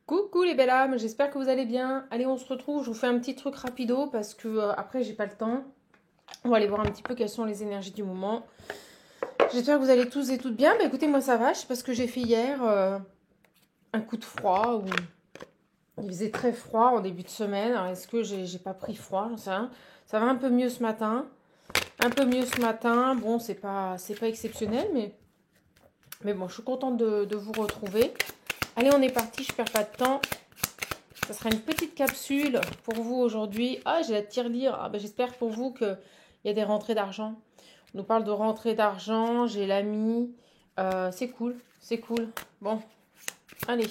Coucou les belles âmes, j'espère que vous allez bien. Allez, on se retrouve, je vous fais un petit truc rapido parce que après j'ai pas le temps. On va aller voir un petit peu quelles sont les énergies du moment. J'espère que vous allez tous et toutes bien. Bah écoutez, moi ça va, je sais pas ce que j'ai fait hier. Un coup de froid, ou il faisait très froid en début de semaine. Alors est-ce que j'ai pas pris froid, j'en sais rien. Ça va un peu mieux ce matin. Un peu mieux ce matin. Bon, c'est pas exceptionnel, mais bon, je suis contente de vous retrouver. Allez, on est parti, je perds pas de temps. Ça sera une petite capsule pour vous aujourd'hui. Ah, j'ai la tirelire. Ah, ben, j'espère pour vous qu'il y a des rentrées d'argent. On nous parle de rentrées d'argent. J'ai l'ami. C'est cool. C'est cool. Bon, allez.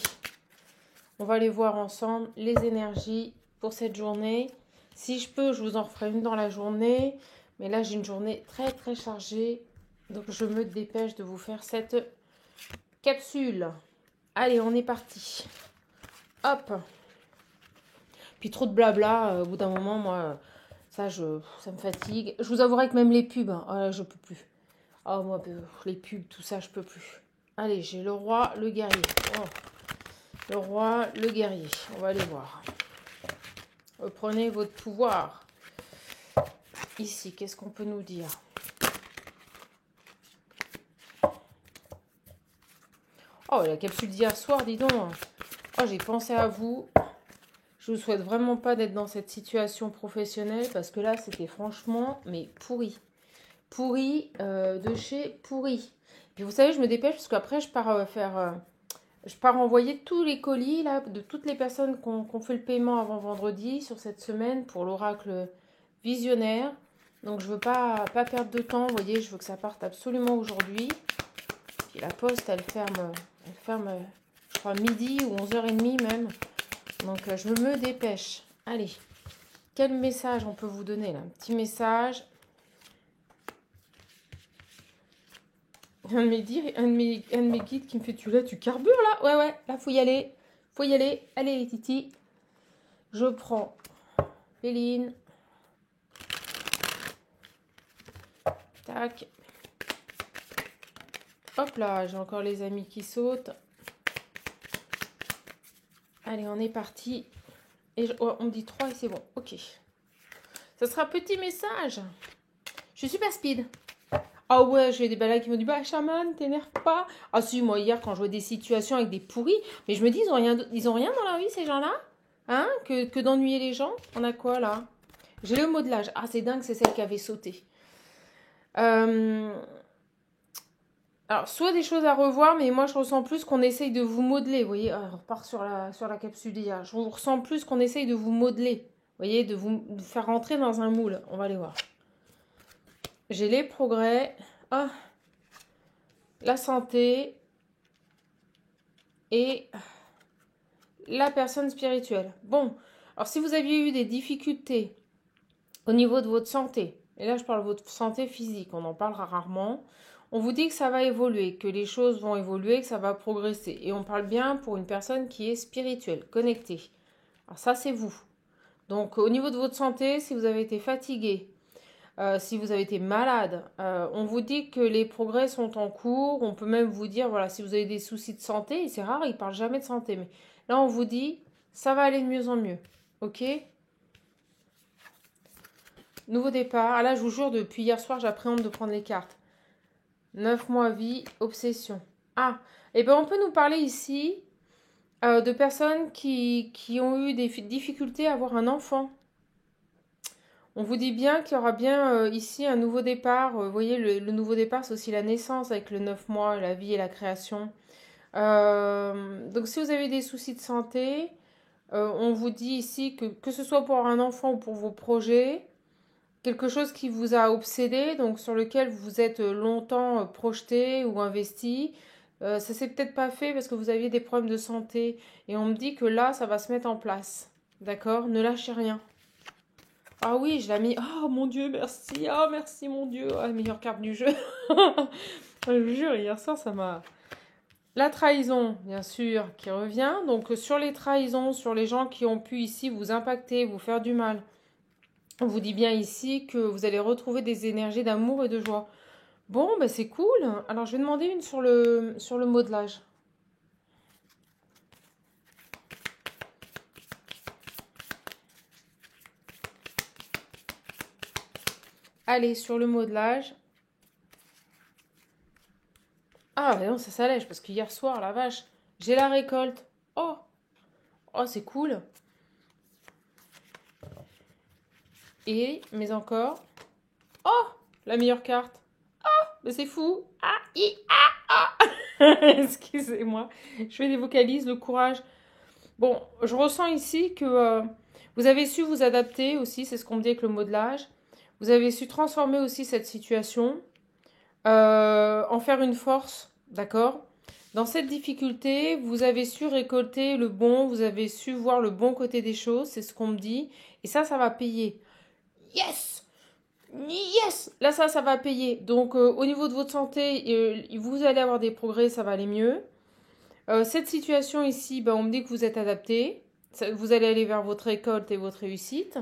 On va aller voir ensemble les énergies pour cette journée. Si je peux, je vous en referai une dans la journée. Mais là, j'ai une journée très très chargée. Donc, je me dépêche de vous faire cette capsule. Allez, on est parti. Hop. Puis trop de blabla, au bout d'un moment, moi, ça me fatigue. Je vous avouerai que même les pubs, hein, oh là, je peux plus. Oh, moi, les pubs, tout ça, je peux plus. Allez, j'ai le roi, le guerrier. Oh, le roi, le guerrier. On va aller voir. Reprenez votre pouvoir. Ici, qu'est-ce qu'on peut nous dire? Oh, la capsule d'hier soir, dis donc. Oh, j'ai pensé à vous. Je vous souhaite vraiment pas d'être dans cette situation professionnelle parce que là, c'était franchement, mais pourri. Pourri de chez pourri. Puis vous savez, je me dépêche parce qu'après, je pars je pars envoyer tous les colis là, de toutes les personnes qui ont fait le paiement avant vendredi sur cette semaine pour l'oracle visionnaire. Donc je veux pas perdre de temps, vous voyez, je veux que ça parte absolument aujourd'hui. Puis la poste, elle ferme je crois midi ou 11h30 même. Donc je me dépêche. Allez, quel message on peut vous donner là? Un petit message. Un de mes guides qui me fait, tu carbures là? Ouais, ouais, là faut y aller. Faut y aller. Allez les titis. Je prends Péline. Tac. Hop là, j'ai encore les amis qui sautent. Allez, on est parti. Et on me dit 3 et c'est bon. Ok. Ça sera petit message. Je suis pas speed. Ah ouais, j'ai des balades qui m'ont dit, bah chaman, t'énerve pas. Ah si, moi hier quand je vois des situations avec des pourris, mais je me dis, ils ont rien dans la vie ces gens-là. Hein, que d'ennuyer les gens. On a quoi là? J'ai le modelage. Ah c'est dingue, c'est celle qui avait sauté. Alors soit des choses à revoir, mais moi je ressens plus qu'on essaye de vous modeler. Vous voyez, on repart sur la capsule d'hier. Je ressens plus qu'on essaye de vous modeler. Vous voyez, de vous faire rentrer dans un moule. On va aller voir. J'ai les progrès. Ah, la santé et la personne spirituelle. Bon, alors si vous aviez eu des difficultés au niveau de votre santé, et là je parle de votre santé physique, on en parlera rarement, on vous dit que ça va évoluer, que les choses vont évoluer, que ça va progresser. Et on parle bien pour une personne qui est spirituelle, connectée. Alors ça c'est vous. Donc au niveau de votre santé, si vous avez été fatigué, si vous avez été malade, on vous dit que les progrès sont en cours. On peut même vous dire, voilà, si vous avez des soucis de santé, et c'est rare, ils ne parlent jamais de santé, mais là on vous dit, ça va aller de mieux en mieux. Ok? Nouveau départ. Ah là, je vous jure, depuis hier soir, j'appréhende de prendre les cartes. 9 mois vie, obsession. Ah, et bien on peut nous parler ici de personnes qui ont eu des difficultés à avoir un enfant. On vous dit bien qu'il y aura bien ici un nouveau départ. Vous voyez, le nouveau départ, c'est aussi la naissance avec le 9 mois, la vie et la création. Donc si vous avez des soucis de santé, on vous dit ici que ce soit pour un enfant ou pour vos projets, quelque chose qui vous a obsédé, donc sur lequel vous êtes longtemps projeté ou investi, ça s'est peut-être pas fait parce que vous aviez des problèmes de santé. Et on me dit que là, ça va se mettre en place. D'accord? Ne lâchez rien. Ah oui, je l'ai mis. Oh mon Dieu, merci. Oh merci mon Dieu. Ah, la meilleure carte du jeu. Je vous jure, hier soir, ça m'a... La trahison, bien sûr, qui revient. Donc sur les trahisons, sur les gens qui ont pu ici vous impacter, vous faire du mal. On vous dit bien ici que vous allez retrouver des énergies d'amour et de joie. Bon, ben c'est cool. Alors je vais demander une sur le modelage. Allez, sur le modelage. Ah, mais non, ça s'allège parce qu'hier soir, la vache, j'ai la récolte. Oh, oh, c'est cool. Et, mais encore. Oh, la meilleure carte. Mais c'est fou. Ah, excusez-moi. Je fais des vocalises, le courage. Bon, je ressens ici que vous avez su vous adapter aussi, c'est ce qu'on me dit avec le modelage. Vous avez su transformer aussi cette situation, en faire une force, d'accord? Dans cette difficulté, vous avez su récolter le bon, vous avez su voir le bon côté des choses, c'est ce qu'on me dit. Et ça va payer. Yes! Yes! Là, ça va payer. Donc, au niveau de votre santé, vous allez avoir des progrès, ça va aller mieux. Cette situation ici, ben, on me dit que vous êtes adapté. Vous allez aller vers votre récolte et votre réussite.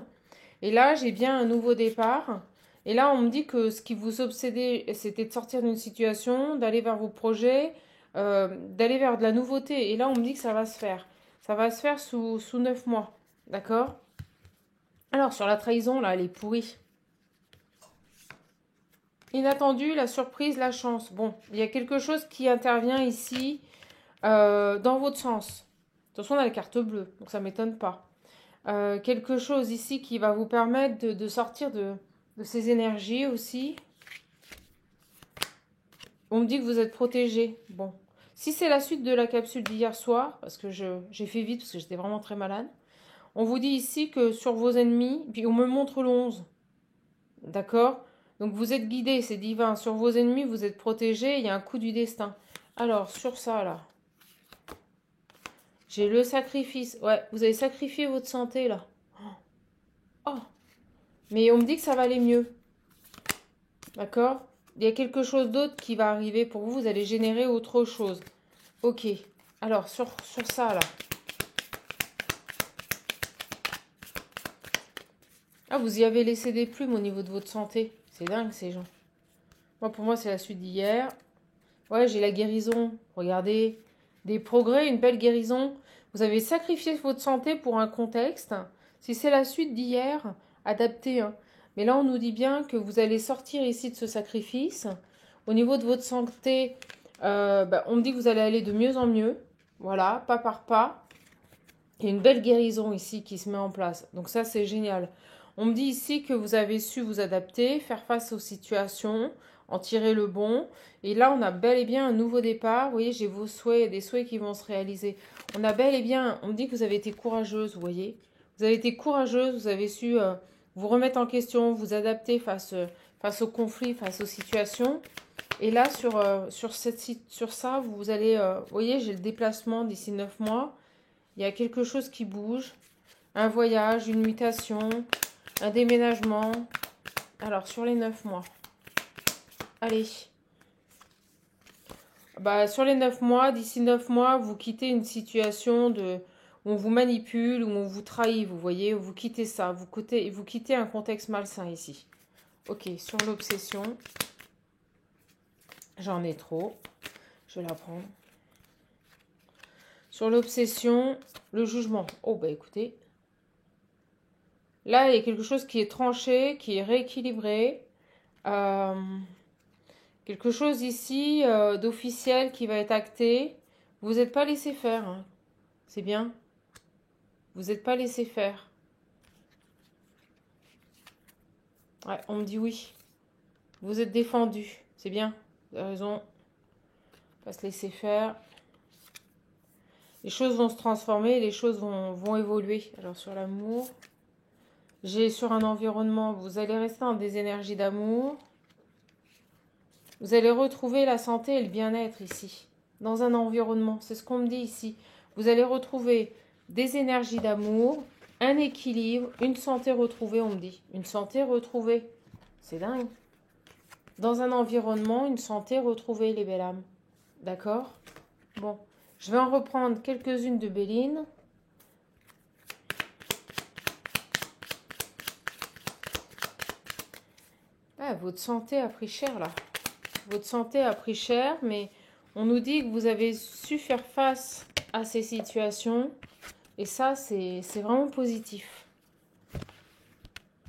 Et là, j'ai bien un nouveau départ. Et là, on me dit que ce qui vous obsédait, c'était de sortir d'une situation, d'aller vers vos projets, d'aller vers de la nouveauté. Et là, on me dit que ça va se faire. Ça va se faire sous 9 mois. D'accord? Alors, sur la trahison, là, elle est pourrie. Inattendu, la surprise, la chance. Bon, il y a quelque chose qui intervient ici dans votre sens. De toute façon, on a la carte bleue, donc ça ne m'étonne pas. Quelque chose ici qui va vous permettre de sortir de ces énergies aussi. On me dit que vous êtes protégé. Bon, si c'est la suite de la capsule d'hier soir, parce que j'ai fait vite parce que j'étais vraiment très malade, on vous dit ici que sur vos ennemis, puis on me montre le 11. D'accord? Donc vous êtes guidé, c'est divin. Sur vos ennemis, vous êtes protégé, il y a un coup du destin. Alors, sur ça, là, j'ai le sacrifice. Ouais, vous avez sacrifié votre santé, là. Oh, mais on me dit que ça va aller mieux. D'accord? Il y a quelque chose d'autre qui va arriver pour vous. Vous allez générer autre chose. Ok. Alors, sur ça, là. Ah, vous y avez laissé des plumes au niveau de votre santé. C'est dingue, ces gens. Moi, pour moi, c'est la suite d'hier. Ouais, j'ai la guérison. Regardez. Des progrès, une belle guérison. Vous avez sacrifié votre santé pour un contexte. Si c'est la suite d'hier, adaptez. Hein. Mais là, on nous dit bien que vous allez sortir ici de ce sacrifice. Au niveau de votre santé, on me dit que vous allez aller de mieux en mieux. Voilà, pas par pas. Il y a une belle guérison ici qui se met en place. Donc ça, c'est génial. On me dit ici que vous avez su vous adapter, faire face aux situations, en tirer le bon. Et là, on a bel et bien un nouveau départ. Vous voyez, j'ai vos souhaits, des souhaits qui vont se réaliser. On a bel et bien, on me dit que vous avez été courageuse, vous voyez. Vous avez été courageuse, vous avez su vous remettre en question, vous adapter face aux conflits, face aux situations. Et là, sur ça, vous allez, vous voyez, j'ai le déplacement d'ici 9 mois. Il y a quelque chose qui bouge. Un voyage, une mutation, un déménagement. Alors, sur les 9 mois. Allez. Bah, sur les 9 mois, d'ici 9 mois, vous quittez une situation où on vous manipule, où on vous trahit, vous voyez, où vous quittez ça. Vous quittez un contexte malsain ici. Ok, sur l'obsession. J'en ai trop. Je vais la prendre. Sur l'obsession, le jugement. Oh, bah écoutez. Là, il y a quelque chose qui est tranché, qui est rééquilibré. Quelque chose ici d'officiel qui va être acté. Vous n'êtes pas laissé faire. Hein. C'est bien. Vous n'êtes pas laissé faire. Ouais, on me dit oui. Vous êtes défendu. C'est bien. Vous avez raison. Pas se laisser faire. Les choses vont se transformer. Les choses vont évoluer. Alors, sur l'amour, j'ai sur un environnement, vous allez rester dans des énergies d'amour. Vous allez retrouver la santé et le bien-être ici, dans un environnement. C'est ce qu'on me dit ici. Vous allez retrouver des énergies d'amour, un équilibre, une santé retrouvée, on me dit. Une santé retrouvée. C'est dingue. Dans un environnement, une santé retrouvée, les belles âmes. D'accord? Bon, je vais en reprendre quelques-unes de Béline. Ah, votre santé a pris cher, là. Votre santé a pris cher, mais on nous dit que vous avez su faire face à ces situations. Et ça, c'est vraiment positif.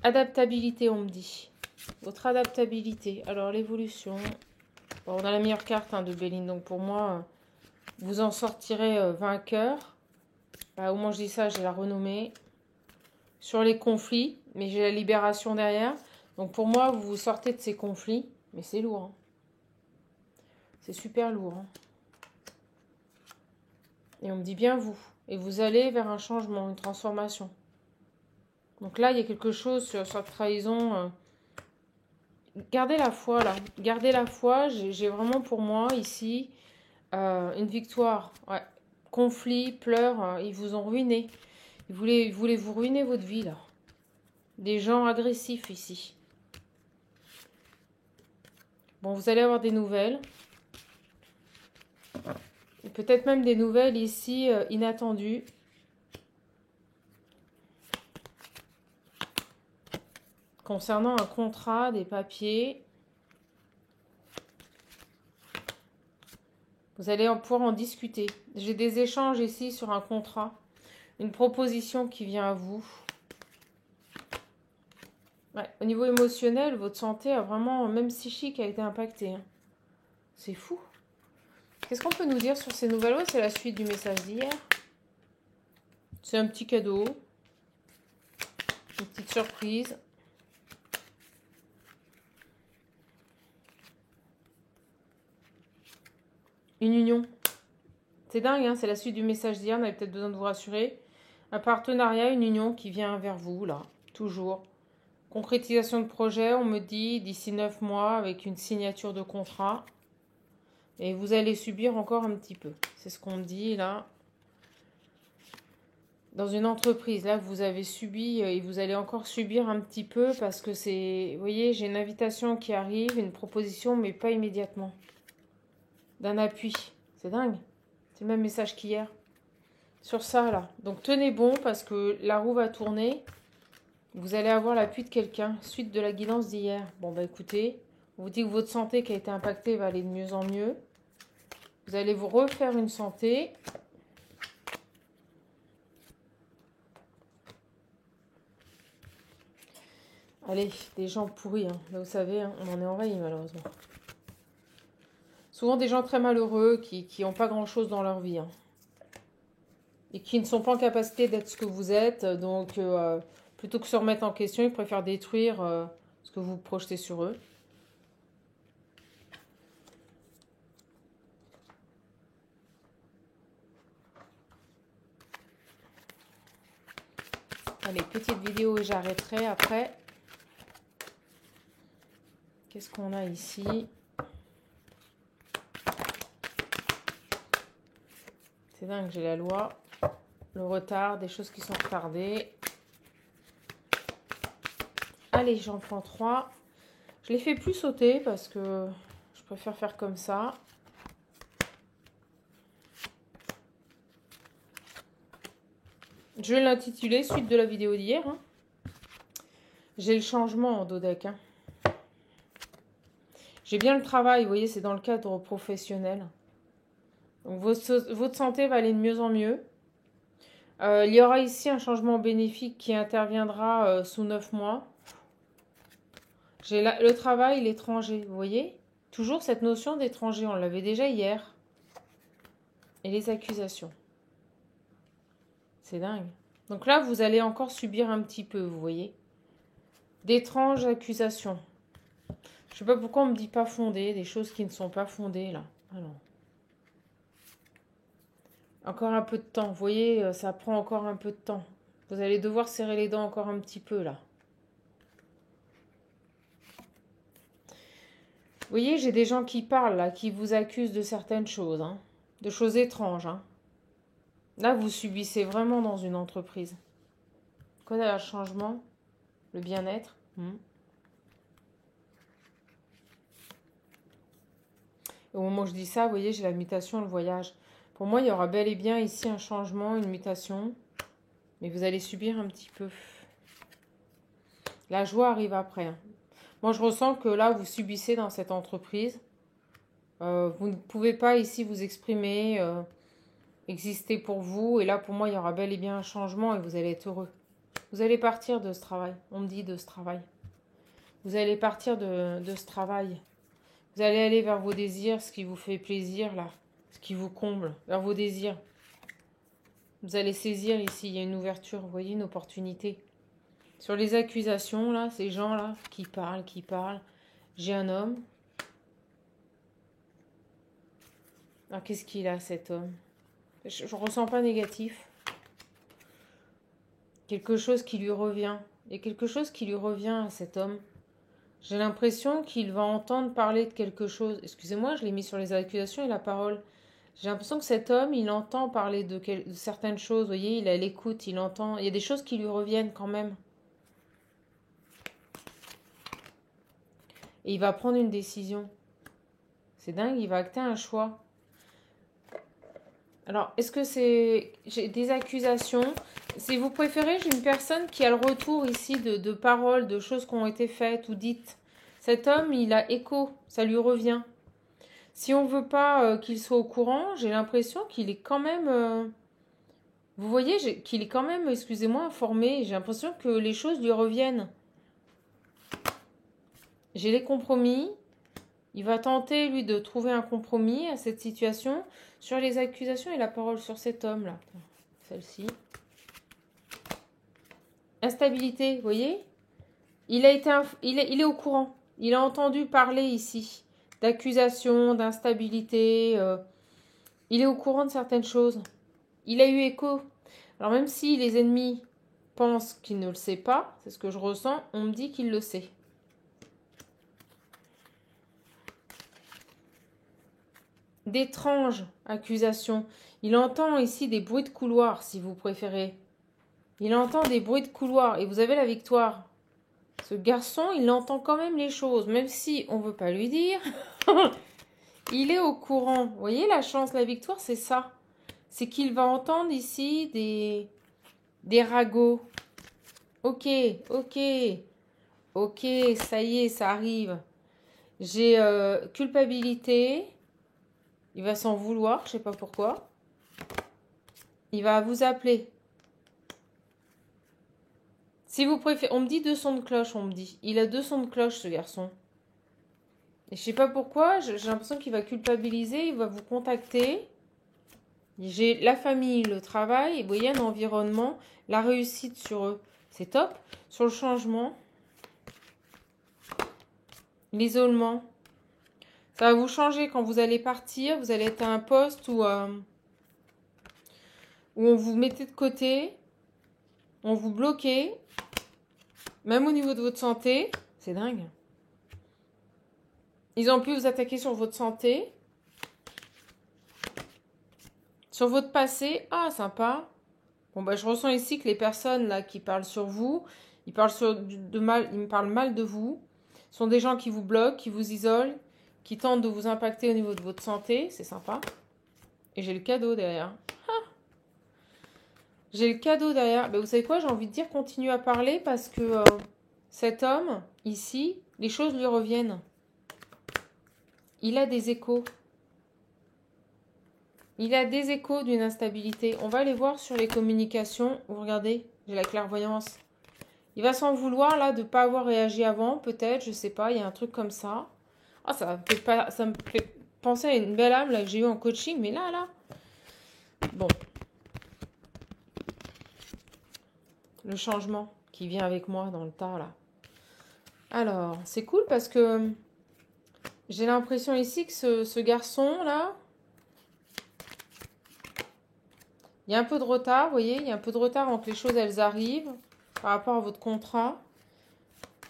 Adaptabilité, on me dit. Votre adaptabilité. Alors, l'évolution. Bon, on a la meilleure carte de Béline. Donc, pour moi, vous en sortirez vainqueur. Bah, au moins, je dis ça, j'ai la renommée. Sur les conflits, mais j'ai la libération derrière. Donc, pour moi, vous vous sortez de ces conflits. Mais c'est lourd. Hein. C'est super lourd. Hein. Et on me dit bien vous. Et vous allez vers un changement, une transformation. Donc là, il y a quelque chose sur cette trahison. Gardez la foi, là. Gardez la foi. J'ai vraiment pour moi, ici, une victoire. Ouais. Conflit, pleurs, ils vous ont ruiné. Ils voulaient vous ruiner votre vie, là. Des gens agressifs, ici. Bon, vous allez avoir des nouvelles. Peut-être même des nouvelles ici inattendues. Concernant un contrat, des papiers. Vous allez pouvoir en discuter. J'ai des échanges ici sur un contrat. Une proposition qui vient à vous. Ouais, au niveau émotionnel, votre santé a vraiment, même psychique, a été impactée. Hein. C'est fou. Qu'est-ce qu'on peut nous dire sur ces nouvelles? Ouais, c'est la suite du message d'hier. C'est un petit cadeau. Une petite surprise. Une union. C'est dingue, hein, c'est la suite du message d'hier. On avait peut-être besoin de vous rassurer. Un partenariat, une union qui vient vers vous, là. Toujours. Concrétisation de projet, on me dit, d'ici 9 mois, avec une signature de contrat. Et vous allez subir encore un petit peu. C'est ce qu'on me dit, là. Dans une entreprise, là, vous avez subi et vous allez encore subir un petit peu parce que c'est... Vous voyez, j'ai une invitation qui arrive, une proposition, mais pas immédiatement. D'un appui. C'est dingue. C'est le même message qu'hier. Sur ça, là. Donc, tenez bon parce que la roue va tourner. Vous allez avoir l'appui de quelqu'un. Suite de la guidance d'hier. Bon, bah écoutez, on vous dit que votre santé qui a été impactée va aller de mieux en mieux. Vous allez vous refaire une santé. Allez, des gens pourris, hein. Là, vous savez, hein, on en est envahi malheureusement. Souvent des gens très malheureux qui n'ont pas grand-chose dans leur vie. Hein. Et qui ne sont pas en capacité d'être ce que vous êtes. Donc, plutôt que se remettre en question, ils préfèrent détruire ce que vous projetez sur eux. Allez, petite vidéo et j'arrêterai après. Qu'est-ce qu'on a ici? C'est dingue, j'ai la loi. Le retard, des choses qui sont retardées. Allez, j'en prends 3. Je les fais plus sauter parce que je préfère faire comme ça. Je vais l'intituler suite de la vidéo d'hier. Hein. J'ai le changement en dos deck. Hein. J'ai bien le travail, vous voyez, c'est dans le cadre professionnel. Donc votre santé va aller de mieux en mieux. Il y aura ici un changement bénéfique qui interviendra sous 9 mois. J'ai le travail, l'étranger, vous voyez? Toujours cette notion d'étranger, on l'avait déjà hier. Et les accusations. C'est dingue. Donc là, vous allez encore subir un petit peu, vous voyez? D'étranges accusations. Je sais pas pourquoi on me dit pas fondées, des choses qui ne sont pas fondées là. Alors. Encore un peu de temps. Vous voyez, ça prend encore un peu de temps. Vous allez devoir serrer les dents encore un petit peu là. Vous voyez, j'ai des gens qui parlent là, qui vous accusent de certaines choses, hein, de choses étranges. Hein. Là, vous subissez vraiment dans une entreprise. Quoi le changement? Le bien-être? Au moment où je dis ça, vous voyez, j'ai la mutation, le voyage. Pour moi, il y aura bel et bien ici un changement, une mutation. Mais vous allez subir un petit peu. La joie arrive après. Hein. Moi, je ressens que là, vous subissez dans cette entreprise. Vous ne pouvez pas ici vous exprimer, exister pour vous. Et là, pour moi, il y aura bel et bien un changement et vous allez être heureux. Vous allez partir de ce travail. On me dit de ce travail. Vous allez partir de ce travail. Vous allez aller vers vos désirs, ce qui vous fait plaisir, là. Ce qui vous comble, vers vos désirs. Vous allez saisir ici, il y a une ouverture, vous voyez, une opportunité. Sur les accusations, là, ces gens-là, qui parlent. J'ai un homme. Alors, qu'est-ce qu'il a, cet homme? Je ne ressens pas négatif. Quelque chose qui lui revient. Il y a quelque chose qui lui revient à cet homme. J'ai l'impression qu'il va entendre parler de quelque chose. Excusez-moi, je l'ai mis sur les accusations et la parole. J'ai l'impression que cet homme, il entend parler de certaines choses. Vous voyez, il est à l'écoute, il entend. Il y a des choses qui lui reviennent quand même. Et il va prendre une décision. C'est dingue, il va acter un choix. Alors, est-ce que c'est... J'ai des accusations. Si vous préférez, j'ai une personne qui a le retour ici de paroles, de choses qui ont été faites ou dites. Cet homme, il a écho, ça lui revient. Si on ne veut pas qu'il soit au courant, j'ai l'impression qu'il est quand même... vous voyez, qu'il est quand même, excusez-moi, informé. J'ai l'impression que les choses lui reviennent. J'ai les compromis. Il va tenter, lui, de trouver un compromis à cette situation sur les accusations et la parole sur cet homme-là. Celle-ci. Instabilité, vous voyez? Il est au courant. Il a entendu parler ici d'accusations, d'instabilité. Il est au courant de certaines choses. Il a eu écho. Alors même si les ennemis pensent qu'il ne le sait pas, c'est ce que je ressens, on me dit qu'il le sait. D'étranges accusations. Il entend ici des bruits de couloir, si vous préférez. Il entend des bruits de couloir et vous avez la victoire. Ce garçon, il entend quand même les choses, même si on ne veut pas lui dire. Il est au courant. Vous voyez, la chance, la victoire, c'est ça. C'est qu'il va entendre ici des ragots. Ok, ça y est, ça arrive. J'ai culpabilité. Il va s'en vouloir, je ne sais pas pourquoi. Il va vous appeler. Si vous préférez, on me dit 2 sons de cloche, on me dit. Il a 2 sons de cloche, ce garçon. Et je sais pas pourquoi, j'ai l'impression qu'il va culpabiliser, il va vous contacter. J'ai la famille, le travail, et vous voyez, un environnement, la réussite sur eux. C'est top. Sur le changement, l'isolement. Ça va vous changer quand vous allez partir. Vous allez être à un poste où on vous mettait de côté, on vous bloquait. Même au niveau de votre santé, c'est dingue. Ils ont pu vous attaquer sur votre santé. Sur votre passé. Ah, sympa. Bon, bah, je ressens ici que les personnes là qui parlent sur vous, ils parlent ils me parlent mal de vous. Ce sont des gens qui vous bloquent, qui vous isolent, qui tentent de vous impacter au niveau de votre santé. C'est sympa. Et j'ai le cadeau derrière. Ah, j'ai le cadeau derrière. Bah, vous savez quoi? J'ai envie de dire continue à parler parce que... cet homme, ici, les choses lui reviennent. Il a des échos. Il a des échos d'une instabilité. On va aller voir sur les communications. Vous regardez, j'ai la clairvoyance. Il va s'en vouloir, là, de ne pas avoir réagi avant, peut-être, je sais pas, il y a un truc comme ça. Ah, ça me fait penser à une belle âme, là, que j'ai eue en coaching, mais là. Bon. Le changement qui vient avec moi dans le tas, là. Alors, c'est cool parce que j'ai l'impression ici que ce garçon-là, il y a un peu de retard, vous voyez, il y a un peu de retard avant que les choses, elles arrivent par rapport à votre contrat.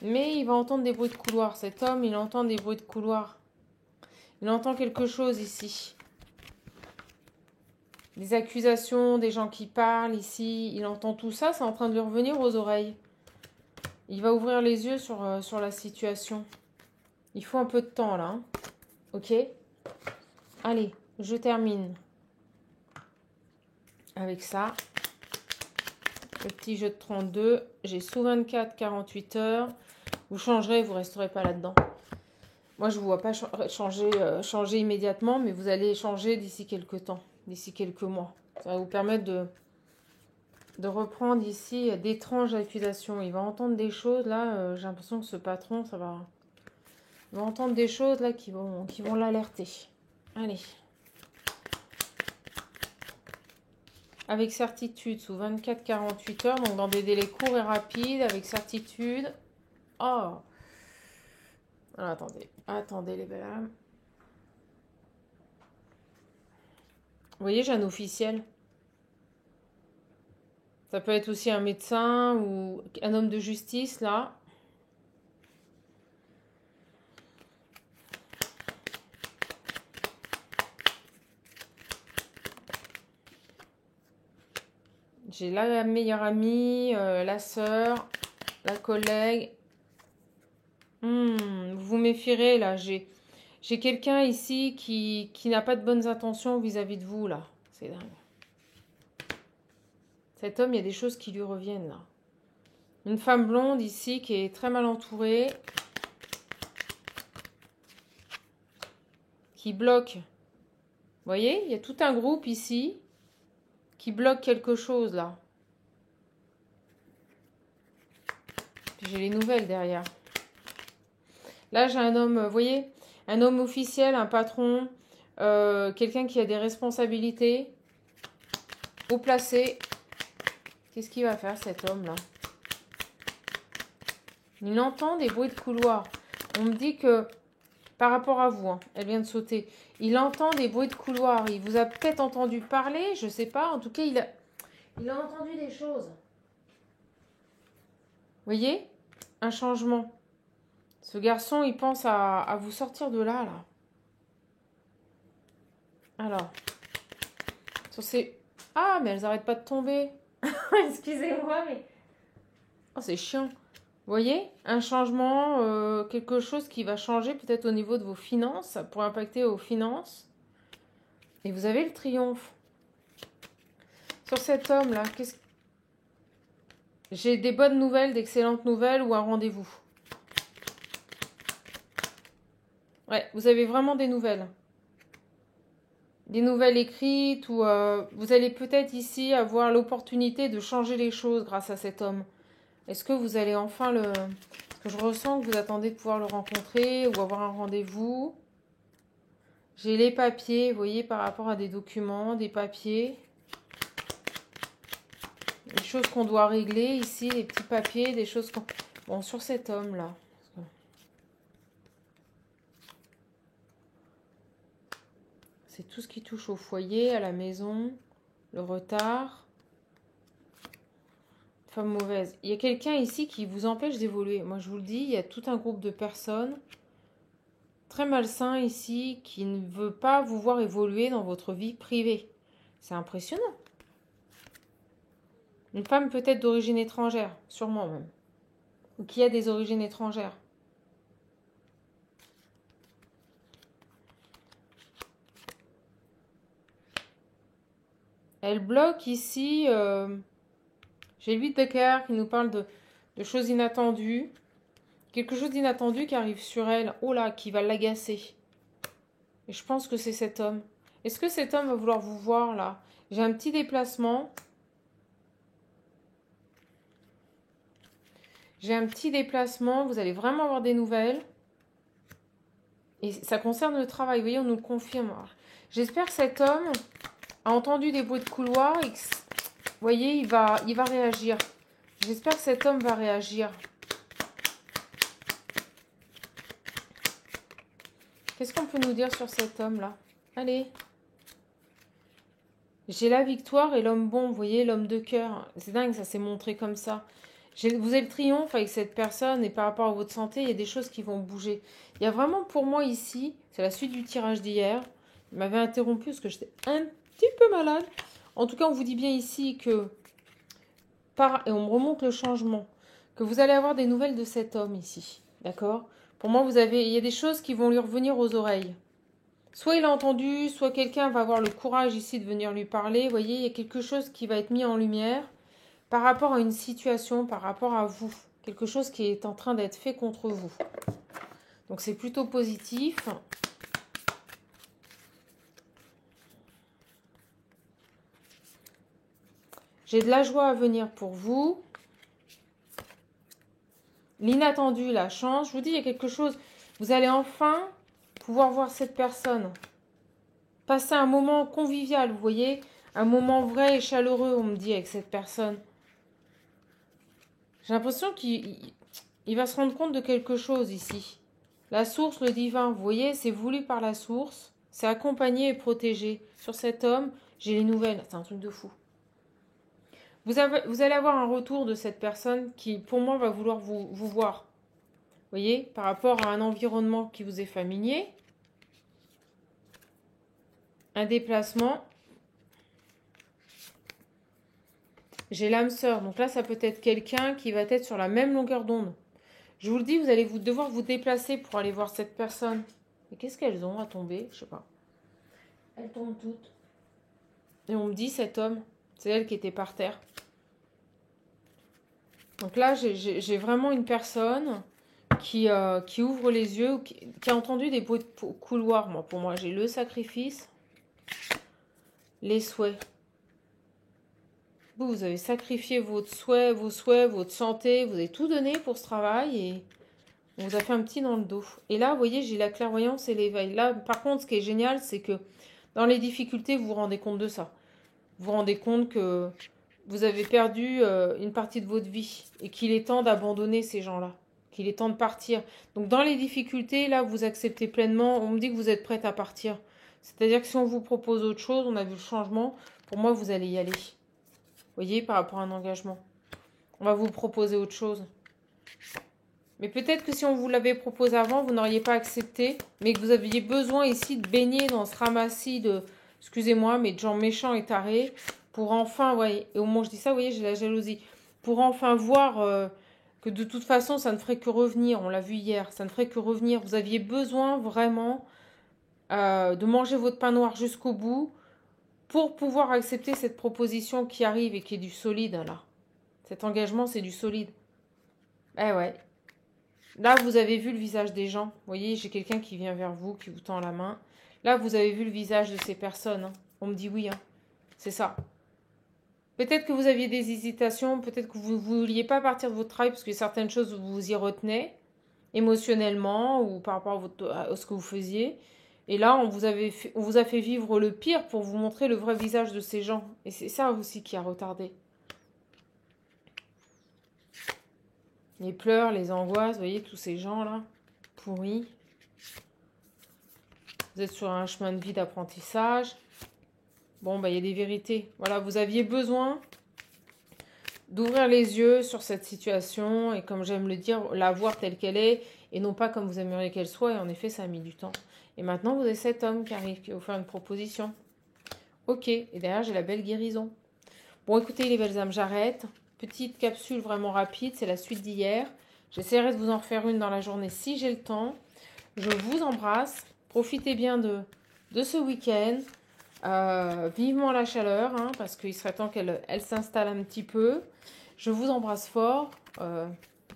Mais il va entendre des bruits de couloir. Cet homme, il entend des bruits de couloir. Il entend quelque chose ici. Des accusations, des gens qui parlent ici. Il entend tout ça, c'est en train de lui revenir aux oreilles. Il va ouvrir les yeux sur la situation. Il faut un peu de temps là. Hein. Ok? Allez, je termine avec ça. Le petit jeu de 32. J'ai sous 24, 48 heures. Vous changerez, vous ne resterez pas là-dedans. Moi, je ne vous vois pas changer immédiatement, mais vous allez changer d'ici quelques temps, d'ici quelques mois. Ça va vous permettre de de reprendre ici d'étranges accusations. Il va entendre des choses, là, j'ai l'impression que ce patron, il va entendre des choses, là, qui vont l'alerter. Allez. Avec certitude, sous 24-48 heures, donc dans des délais courts et rapides, avec certitude. Oh! Alors, attendez les belles âmes. Vous voyez, j'ai un officiel. Ça peut être aussi un médecin ou un homme de justice, là. J'ai la meilleure amie, la sœur, la collègue. Vous vous méfierez, là. J'ai quelqu'un ici qui n'a pas de bonnes intentions vis-à-vis de vous, là. C'est dingue. Cet homme, il y a des choses qui lui reviennent, là. Une femme blonde ici qui est très mal entourée. Qui bloque. Vous voyez, il y a tout un groupe ici qui bloque quelque chose, là. Puis j'ai les nouvelles derrière. Là, j'ai un homme, vous voyez, un homme officiel, un patron, quelqu'un qui a des responsabilités, haut placé. Qu'est-ce qu'il va faire, cet homme-là? Il entend des bruits de couloir. On me dit que, par rapport à vous, hein, elle vient de sauter, il entend des bruits de couloir. Il vous a peut-être entendu parler, je ne sais pas. En tout cas, il a entendu des choses. Vous voyez? Un changement. Ce garçon, il pense à vous sortir de là, là. Alors, sur ces... Ah, mais elles n'arrêtent pas de tomber. Excusez-moi, mais... Oh, c'est chiant. Vous voyez? Un changement, quelque chose qui va changer peut-être au niveau de vos finances. Ça pourrait impacter vos finances. Et vous avez le triomphe. Sur cet homme-là, j'ai des bonnes nouvelles, d'excellentes nouvelles ou un rendez-vous. Ouais, vous avez vraiment des nouvelles. Des nouvelles écrites ou vous allez peut-être ici avoir l'opportunité de changer les choses grâce à cet homme. Est-ce que vous allez enfin le... Parce que je ressens que vous attendez de pouvoir le rencontrer ou avoir un rendez-vous. J'ai les papiers, vous voyez, par rapport à des documents, des papiers. Des choses qu'on doit régler ici, des petits papiers, des choses qu'on... Bon, sur cet homme-là. C'est tout ce qui touche au foyer, à la maison, le retard. Femme mauvaise. Il y a quelqu'un ici qui vous empêche d'évoluer. Moi, je vous le dis, il y a tout un groupe de personnes très malsains ici qui ne veut pas vous voir évoluer dans votre vie privée. C'est impressionnant. Une femme peut-être d'origine étrangère, sûrement même. Ou qui a des origines étrangères. Elle bloque ici... J'ai 8 de cœur qui nous parle de choses inattendues. Quelque chose d'inattendu qui arrive sur elle. Oh là, qui va l'agacer. Et je pense que c'est cet homme. Est-ce que cet homme va vouloir vous voir là? J'ai un petit déplacement. J'ai un petit déplacement. Vous allez vraiment avoir des nouvelles. Et ça concerne le travail. Vous voyez, on nous le confirme. J'espère que cet homme a entendu des bruits de couloir et que... Vous voyez, il va réagir. J'espère que cet homme va réagir. Qu'est-ce qu'on peut nous dire sur cet homme-là? Allez. J'ai la victoire et l'homme bon. Vous voyez, l'homme de cœur. C'est dingue, ça s'est montré comme ça. Vous avez le triomphe avec cette personne et par rapport à votre santé, il y a des choses qui vont bouger. Il y a vraiment pour moi ici, c'est la suite du tirage d'hier. Il m'avait interrompu parce que j'étais un petit peu malade. En tout cas, on vous dit bien ici que, et on me remonte le changement, que vous allez avoir des nouvelles de cet homme ici. D'accord? Pour moi, il y a des choses qui vont lui revenir aux oreilles. Soit il a entendu, soit quelqu'un va avoir le courage ici de venir lui parler. Vous voyez, il y a quelque chose qui va être mis en lumière par rapport à une situation, par rapport à vous. Quelque chose qui est en train d'être fait contre vous. Donc c'est plutôt positif. J'ai de la joie à venir pour vous. L'inattendu, la chance. Je vous dis, il y a quelque chose. Vous allez enfin pouvoir voir cette personne. Passer un moment convivial, vous voyez. Un moment vrai et chaleureux, on me dit, avec cette personne. J'ai l'impression qu'il va se rendre compte de quelque chose ici. La source, le divin, vous voyez, c'est voulu par la source. C'est accompagné et protégé. Sur cet homme, j'ai les nouvelles. C'est un truc de fou. Vous allez avoir un retour de cette personne qui, pour moi, va vouloir vous voir. Vous voyez, par rapport à un environnement qui vous est familier. Un déplacement. J'ai l'âme sœur. Donc là, ça peut être quelqu'un qui va être sur la même longueur d'onde. Je vous le dis, vous allez devoir vous déplacer pour aller voir cette personne. Et qu'est-ce qu'elles ont à tomber? Je sais pas. Elles tombent toutes. Et on me dit, cet homme, c'est elle qui était par terre. Donc là, j'ai vraiment une personne qui ouvre les yeux, qui a entendu des bruits de couloir. Pour moi, j'ai le sacrifice, les souhaits. Vous avez sacrifié vos souhaits, votre santé. Vous avez tout donné pour ce travail et on vous a fait un petit dans le dos. Et là, vous voyez, j'ai la clairvoyance et l'éveil. Là, par contre, ce qui est génial, c'est que dans les difficultés, vous vous rendez compte de ça. Vous vous rendez compte que vous avez perdu une partie de votre vie et qu'il est temps d'abandonner ces gens-là, qu'il est temps de partir. Donc dans les difficultés, là, vous acceptez pleinement. On me dit que vous êtes prête à partir. C'est-à-dire que si on vous propose autre chose, on a vu le changement, pour moi, vous allez y aller. Vous voyez, par rapport à un engagement. On va vous proposer autre chose. Mais peut-être que si on vous l'avait proposé avant, vous n'auriez pas accepté, mais que vous aviez besoin ici de baigner dans ce ramassis de, excusez-moi, mais de gens méchants et tarés, pour enfin, voyez, et au moment où je dis ça, vous voyez, j'ai la jalousie, pour enfin voir que de toute façon, ça ne ferait que revenir, on l'a vu hier, ça ne ferait que revenir. Vous aviez besoin vraiment de manger votre pain noir jusqu'au bout pour pouvoir accepter cette proposition qui arrive et qui est du solide, là. Cet engagement, c'est du solide. Eh ouais. Là, vous avez vu le visage des gens. Vous voyez, j'ai quelqu'un qui vient vers vous, qui vous tend la main. Là, vous avez vu le visage de ces personnes. Hein. On me dit oui, hein. C'est ça. Peut-être que vous aviez des hésitations, peut-être que vous ne vouliez pas partir de votre travail parce que certaines choses, vous vous y retenez émotionnellement ou par rapport à ce que vous faisiez. Et là, on vous a fait vivre le pire pour vous montrer le vrai visage de ces gens. Et c'est ça aussi qui a retardé. Les pleurs, les angoisses, vous voyez, tous ces gens-là, pourris. Vous êtes sur un chemin de vie d'apprentissage. Bon, bah, il y a des vérités. Voilà, vous aviez besoin d'ouvrir les yeux sur cette situation et, comme j'aime le dire, la voir telle qu'elle est et non pas comme vous aimeriez qu'elle soit. Et en effet, ça a mis du temps. Et maintenant, vous avez cet homme qui arrive, qui va vous faire une proposition. Ok, et derrière, j'ai la belle guérison. Bon, écoutez, les belles âmes, j'arrête. Petite capsule vraiment rapide, c'est la suite d'hier. J'essaierai de vous en refaire une dans la journée si j'ai le temps. Je vous embrasse. Profitez bien de ce week-end. Vivement la chaleur, hein, parce qu'il serait temps qu'elle s'installe un petit peu. Je vous embrasse fort.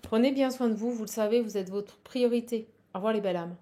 Prenez bien soin de vous. Vous le savez, vous êtes votre priorité. Au revoir les belles âmes.